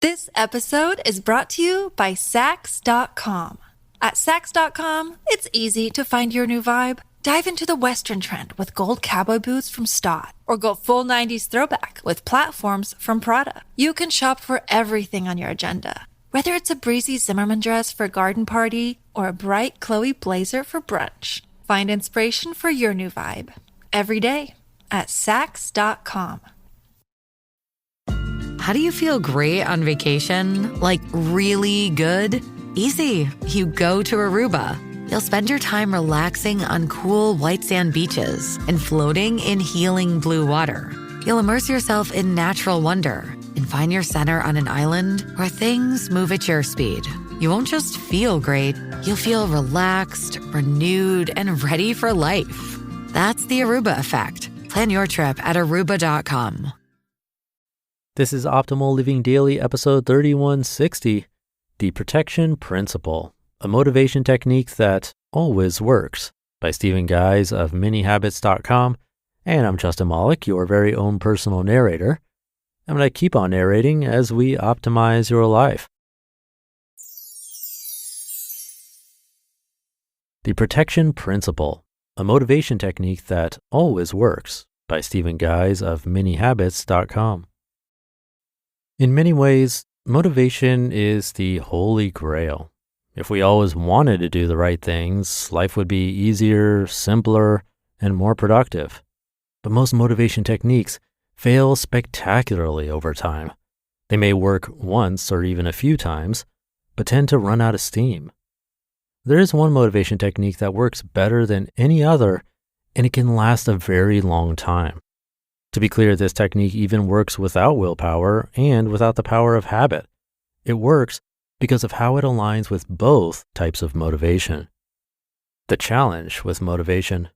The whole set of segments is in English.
This episode is brought to you by Sax.com. At Sax.com, it's easy to find your new vibe. Dive into the Western trend with gold cowboy boots from Stott, or go full 90s throwback with platforms from Prada. You can shop for everything on your agenda, whether it's a breezy Zimmermann dress for a garden party or a bright Chloe blazer for brunch. Find inspiration for your new vibe every day at Sax.com. How do you feel great on vacation? Like really good? Easy. You go to Aruba. You'll spend your time relaxing on cool white sand beaches and floating in healing blue water. You'll immerse yourself in natural wonder and find your center on an island where things move at your speed. You won't just feel great, you'll feel relaxed, renewed, and ready for life. That's the Aruba effect. Plan your trip at Aruba.com. This is Optimal Living Daily, episode 3160, The Protection Principle, a motivation technique that always works, by Stephen Guise of minihabits.com. And I'm Justin Malik, your very own personal narrator. I'm going to keep on narrating as we optimize your life. The Protection Principle, a motivation technique that always works, by Stephen Guise of minihabits.com. In many ways, motivation is the holy grail. If we always wanted to do the right things, life would be easier, simpler, and more productive. But most motivation techniques fail spectacularly over time. They may work once or even a few times, but tend to run out of steam. There is one motivation technique that works better than any other, and it can last a very long time. To be clear, this technique even works without willpower and without the power of habit. It works because of how it aligns with both types of motivation. The challenge with motivation.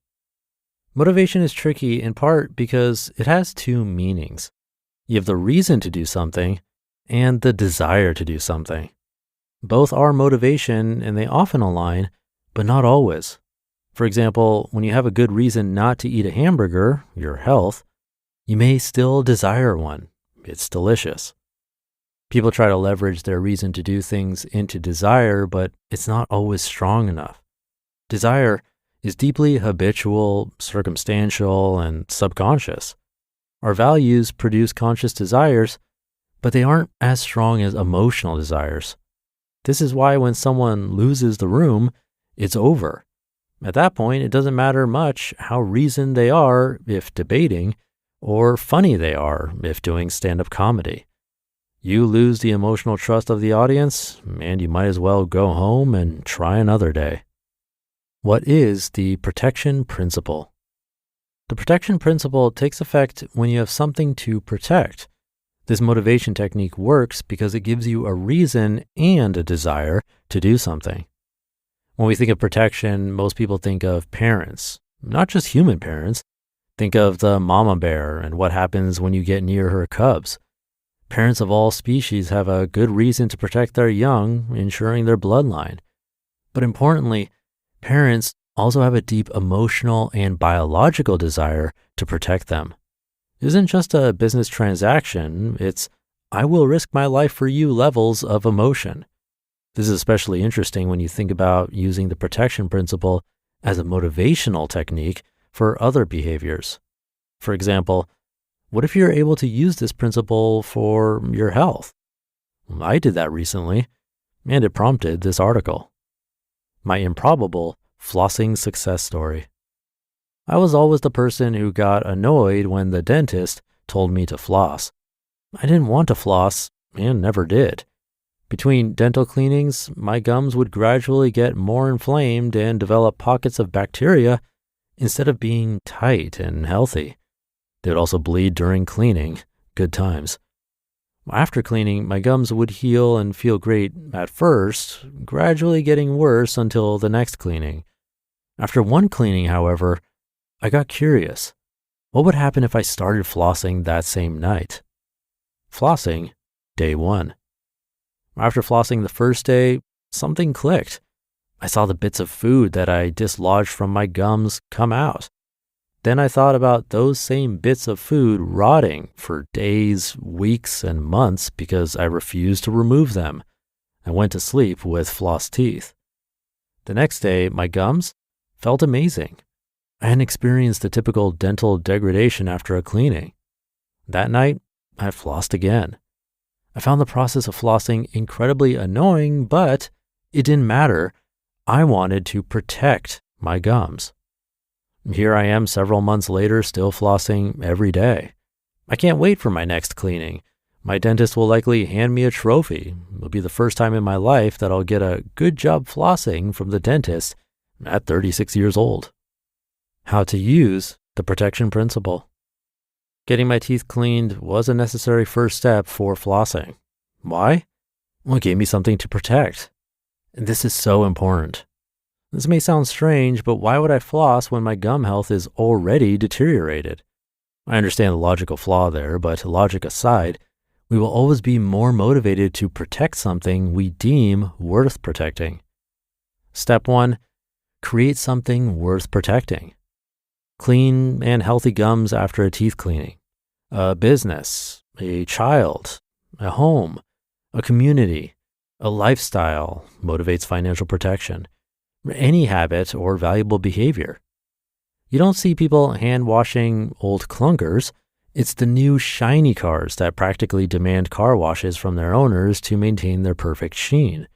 Motivation is tricky in part because it has two meanings. You have the reason to do something and the desire to do something. Both are motivation and they often align, but not always. For example, when you have a good reason not to eat a hamburger, your health, you may still desire one. It's delicious. People try to leverage their reason to do things into desire, but it's not always strong enough. Desire is deeply habitual, circumstantial, and subconscious. Our values produce conscious desires, but they aren't as strong as emotional desires. This is why when someone loses the room, it's over. At that point, it doesn't matter much how reasoned they are if debating, or funny they are if doing stand-up comedy. You lose the emotional trust of the audience, and you might as well go home and try another day. What is the protection principle? The protection principle takes effect when you have something to protect. This motivation technique works because it gives you a reason and a desire to do something. When we think of protection, most people think of parents, not just human parents. Think of the mama bear and what happens when you get near her cubs. Parents of all species have a good reason to protect their young, ensuring their bloodline. But importantly, parents also have a deep emotional and biological desire to protect them. It isn't just a business transaction, it's I will risk my life for you levels of emotion. This is especially interesting when you think about using the protection principle as a motivational technique for other behaviors. For example, what if you're able to use this principle for your health? I did that recently, and it prompted this article. My improbable flossing success story. I was always the person who got annoyed when the dentist told me to floss. I didn't want to floss and never did. Between dental cleanings, my gums would gradually get more inflamed and develop pockets of bacteria instead of being tight and healthy. They would also bleed during cleaning. Good times. After cleaning, my gums would heal and feel great at first, gradually getting worse until the next cleaning. After one cleaning, however, I got curious. What would happen if I started flossing that same night? Flossing, day 1. After flossing the first day, something clicked. I saw the bits of food that I dislodged from my gums come out. then I thought about those same bits of food rotting for days, weeks, and months because I refused to remove them. I went to sleep with flossed teeth. The next day, my gums felt amazing. I hadn't experienced the typical dental degradation after a cleaning. That night, I flossed again. I found the process of flossing incredibly annoying, but it didn't matter. I wanted to protect my gums. Here I am several months later, still flossing every day. I can't wait for my next cleaning. My dentist will likely hand me a trophy. It'll be the first time in my life that I'll get a good job flossing from the dentist at 36 years old. How to use the protection principle. Getting my teeth cleaned was a necessary first step for flossing. Why? Well, it gave me something to protect. And this is so important. This may sound strange, but why would I floss when my gum health is already deteriorated? I understand the logical flaw there, but logic aside, we will always be more motivated to protect something we deem worth protecting. Step 1, create something worth protecting. Clean and healthy gums after a teeth cleaning. A business, a child, a home, a community, a lifestyle motivates financial protection. Any habit or valuable behavior. You don't see people hand washing old clunkers. It's the new shiny cars that practically demand car washes from their owners to maintain their perfect sheen.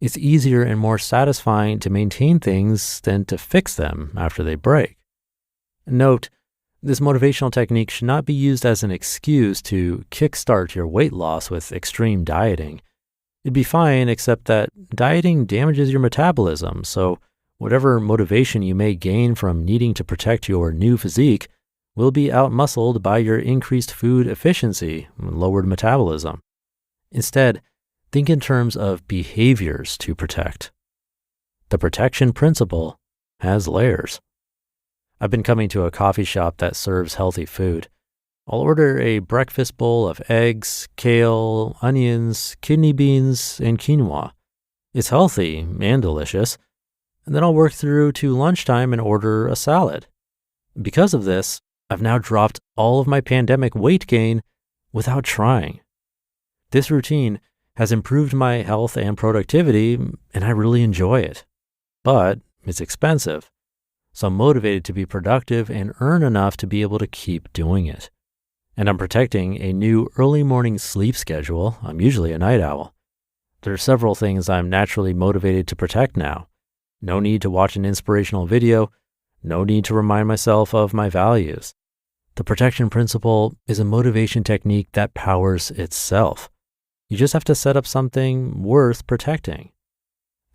It's easier and more satisfying to maintain things than to fix them after they break. Note, this motivational technique should not be used as an excuse to kickstart your weight loss with extreme dieting. It'd be fine, except that dieting damages your metabolism, so whatever motivation you may gain from needing to protect your new physique will be outmuscled by your increased food efficiency and lowered metabolism. Instead, think in terms of behaviors to protect. The protection principle has layers. I've been coming to a coffee shop that serves healthy food. I'll order a breakfast bowl of eggs, kale, onions, kidney beans, and quinoa. It's healthy and delicious. And then I'll work through to lunchtime and order a salad. Because of this, I've now dropped all of my pandemic weight gain without trying. This routine has improved my health and productivity, and I really enjoy it. But it's expensive. So I'm motivated to be productive and earn enough to be able to keep doing it. And I'm protecting a new early morning sleep schedule. I'm usually a night owl. There are several things I'm naturally motivated to protect now. No need to watch an inspirational video. No need to remind myself of my values. The protection principle is a motivation technique that powers itself. You just have to set up something worth protecting.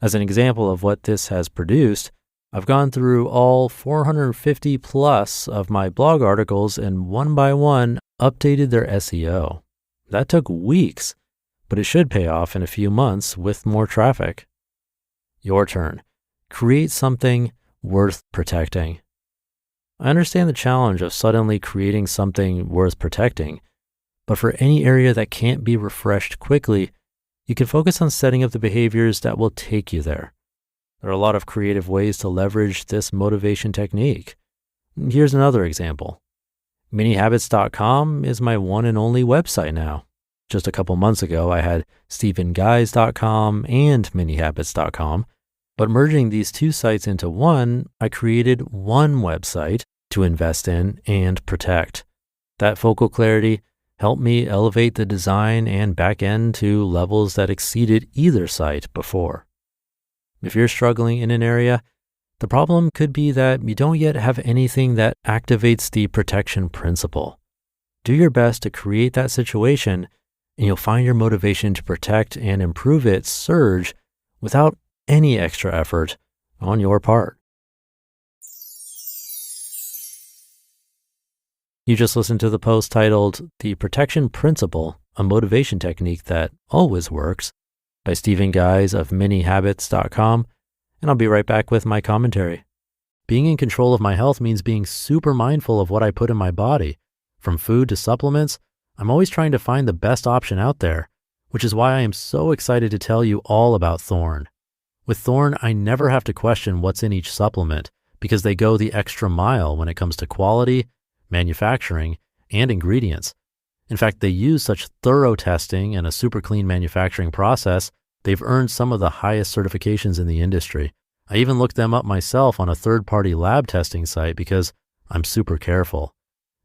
As an example of what this has produced, I've gone through all 450 plus of my blog articles and one by one updated their SEO. That took weeks, but it should pay off in a few months with more traffic. Your turn. Create something worth protecting. I understand the challenge of suddenly creating something worth protecting, but for any area that can't be refreshed quickly, you can focus on setting up the behaviors that will take you there. There are a lot of creative ways to leverage this motivation technique. Here's another example. Minihabits.com is my one and only website now. Just a couple months ago, I had StephenGuise.com and Minihabits.com. But merging these two sites into one, I created one website to invest in and protect. That focal clarity helped me elevate the design and back end to levels that exceeded either site before. If you're struggling in an area, the problem could be that you don't yet have anything that activates the protection principle. Do your best to create that situation, and you'll find your motivation to protect and improve it surge without any extra effort on your part. You just listened to the post titled The Protection Principle, a Motivation Technique That Always Works by Stephen Guise of minihabits.com, and I'll be right back with my commentary. Being in control of my health means being super mindful of what I put in my body. From food to supplements, I'm always trying to find the best option out there, which is why I am so excited to tell you all about Thorne. With Thorne, I never have to question what's in each supplement because they go the extra mile when it comes to quality, manufacturing, and ingredients. In fact, they use such thorough testing and a super clean manufacturing process, they've earned some of the highest certifications in the industry. I even looked them up myself on a third-party lab testing site because I'm super careful.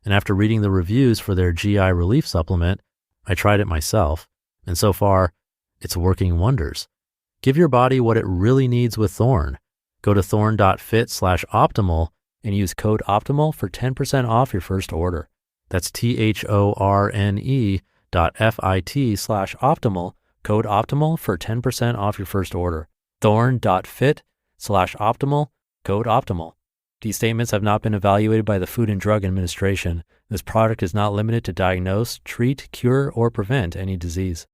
And after reading the reviews for their GI relief supplement, I tried it myself. And so far, it's working wonders. Give your body what it really needs with Thorne. Go to thorne.fit/optimal and use code OPTIMAL for 10% off your first order. That's THORNE.FIT/optimal, code OPTIMAL for 10% off your first order. Thorne.fit/optimal, code OPTIMAL. These statements have not been evaluated by the Food and Drug Administration. This product is not limited to diagnose, treat, cure, or prevent any disease.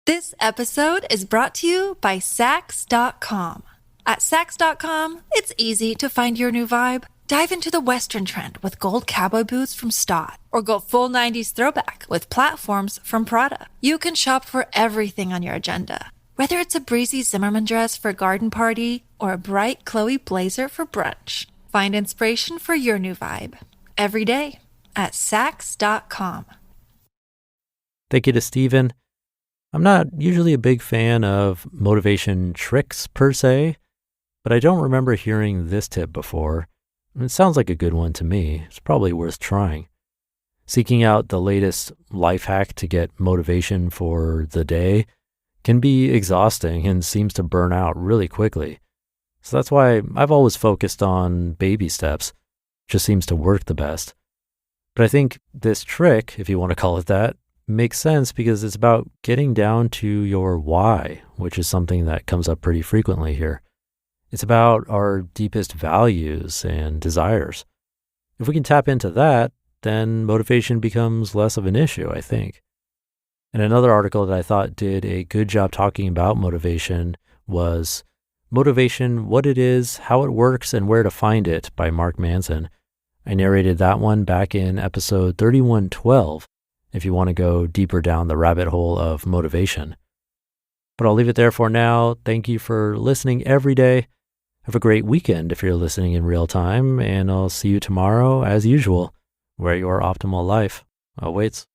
This episode is brought to you by Sax.com. At Sax.com, it's easy to find your new vibe. Dive into the Western trend with gold cowboy boots from Stott, or go full 90s throwback with platforms from Prada. You can shop for everything on your agenda, whether it's a breezy Zimmermann dress for a garden party or a bright Chloe blazer for brunch. Find inspiration for your new vibe every day at Sax.com. Thank you to Stephen. I'm not usually a big fan of motivation tricks per se, but I don't remember hearing this tip before. It sounds like a good one to me. It's probably worth trying. Seeking out the latest life hack to get motivation for the day can be exhausting and seems to burn out really quickly. So that's why I've always focused on baby steps. Just seems to work the best. But I think this trick, if you want to call it that, makes sense because it's about getting down to your why, which is something that comes up pretty frequently here. It's about our deepest values and desires. If we can tap into that, then motivation becomes less of an issue, I think. And another article that I thought did a good job talking about motivation was Motivation, What It Is, How It Works, and Where to Find It by Mark Manson. I narrated that one back in episode 3112 if you want to go deeper down the rabbit hole of motivation. But I'll leave it there for now. Thank you for listening every day. Have a great weekend if you're listening in real time, and I'll see you tomorrow as usual, where your optimal life awaits.